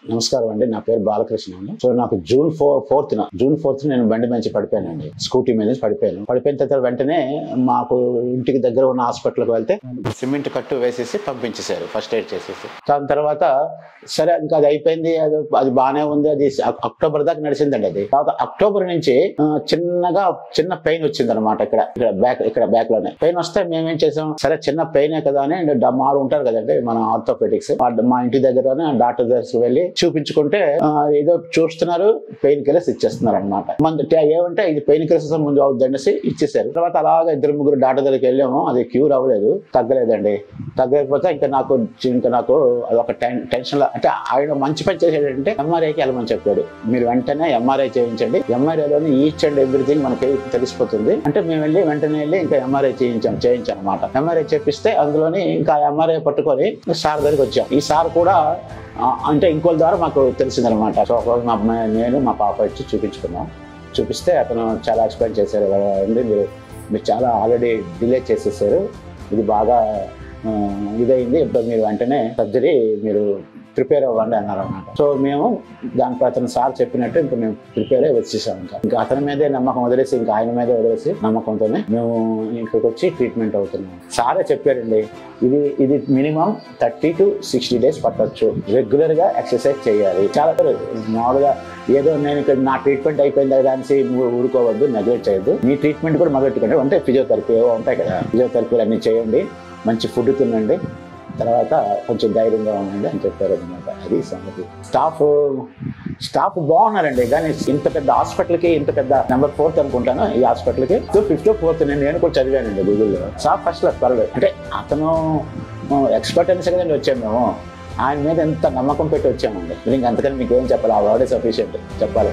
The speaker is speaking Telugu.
నమస్కారం అండి. నా పేరు బాలకృష్ణ అండి. సో నాకు జూన్ 4th నేను బండి మంచి పడిపోయానండి. స్కూటీ మీద నుంచి పడిపోయిన తర్వాత వెంటనే మాకు ఇంటికి దగ్గర ఉన్న హాస్పిటల్కి వెళ్తే సిమెంట్ కట్టు వేసేసి పంపించేశారు, ఫస్ట్ ఎయిడ్ చేసేసి. దాని తర్వాత సరే ఇంకా అది అయిపోయింది, అది బాగానే ఉంది. అది అక్టోబర్ దాకా నడిచిందండి. అది తర్వాత అక్టోబర్ నుంచి చిన్న పెయిన్ వచ్చింది అనమాట. ఇక్కడ బ్యాక్ లోనే పెయిన్ వస్తే మేమేం చేసాం, సరే చిన్న పెయినే కదా అని మాడు ఉంటారు కదండి మన ఆర్థోపెడిక్స్, మా ఇంటి దగ్గరనే డాక్టర్ దగ్గరికి వెళ్ళి చూపించుకుంటే ఏదో చూస్తున్నారు, పెయిన్ కిల్లర్స్ ఇచ్చేస్తున్నారు అనమాట. ఏమంటే ఇది పెయిన్ కిల్లర్స్ ముందు అవుతుందనేసి ఇచ్చేసారు. తర్వాత అలాగా 2-3 డాక్టర్ దగ్గరికి వెళ్ళాము, అది క్యూర్ అవ్వలేదు, తగ్గలేదండి. తగ్గలేకపోతే ఇంకా నాకు అదొక టెన్షన్. అంటే ఆయన మంచి పని చేసేటంటే ఎంఆర్ఐకి వెళ్ళమని చెప్పాడు. మీరు వెంటనే ఎంఆర్ఐ చేయించండి, ఎంఆర్ఐలోని ఈచ్ అండ్ ఎవ్రీథింగ్ మనకి తెలిసిపోతుంది అంటే మేము వెంటనే వెళ్ళి ఇంకా ఎంఆర్ఐ చేయించాం అనమాట. ఎంఆర్ఐ చేపిస్తే అందులోని ఇంకా ఎంఆర్ఐ పట్టుకొని సార్ దగ్గరికి వచ్చాం. ఈ సార్ కూడా అంటే ఇంకోళ్ళ ద్వారా మాకు తెలిసిందనమాట. సో నేను మా పాప వచ్చి చూపిస్తే అతను చాలా ఎక్స్ప్లెయిన్ చేశారు. అండి మీరు చాలా ఆల్రెడీ డిలే చేసేసారు, ఇది బాగా ఇదైంది, ఇప్పుడు మీరు వెంటనే సర్జరీ మీరు ప్రిపేర్ అవ్వండి అన్నారు అన్నమాట. సో మేము దానికి అతను సార్ చెప్పినట్టు ఇంకా మేము ప్రిపేర్ అయ్యి వచ్చేసాం. ఇంకా అతని మీదే నమ్మకం వదిలేసి, ఇంకా ఆయన మీదే వదిలేసి నమ్మకంతోనే మేము ఇక్కడికి వచ్చి ట్రీట్మెంట్ అవుతున్నాం. సారే చెప్పారండి, ఇది మినిమం 30 to 60 days పట్టొచ్చు, రెగ్యులర్ గా ఎక్సర్సైజ్ చేయాలి. చాలా మామూలుగా ఏదో నేను ఇక్కడ నా ట్రీట్మెంట్ అయిపోయింది దానికి ఊరుకోవద్దు, నెగ్లెక్ట్ చేయొద్దు, మీ ట్రీట్మెంట్ కూడా మొదలెట్టుకోండి. అంటే ఫిజియోథెరపీ ఉంటాయి కదా, ఫిజియోథెరపీలు అన్ని చేయండి, మంచి ఫుడ్ తినండి, తర్వాత కొంచెం ధైర్యంగా ఉండండి అని చెప్పారు అనమాట. అది సంగతి. స్టాఫ్ బాగున్నారండి, కానీ ఇంత పెద్ద హాస్పిటల్కి, ఇంత పెద్ద నెంబర్ 4th అనుకుంటాను ఈ హాస్పిటల్కి, 5th or 4th నేను కూడా చదివానండి గూగుల్లో. స్టాఫ్ ఫస్ట్ క్లాస్ పర్లేదు. అంటే అతను ఎక్స్పర్ట్ అనేసి కదండి వచ్చాము మేము, ఆయన మీద ఎంత నమ్మకం పెట్టి వచ్చామండి. ఇంకా అంతకని మీకు ఏం చెప్పాలి, ఆ వర్డ్ సఫిషియెంట్ చెప్పాలి.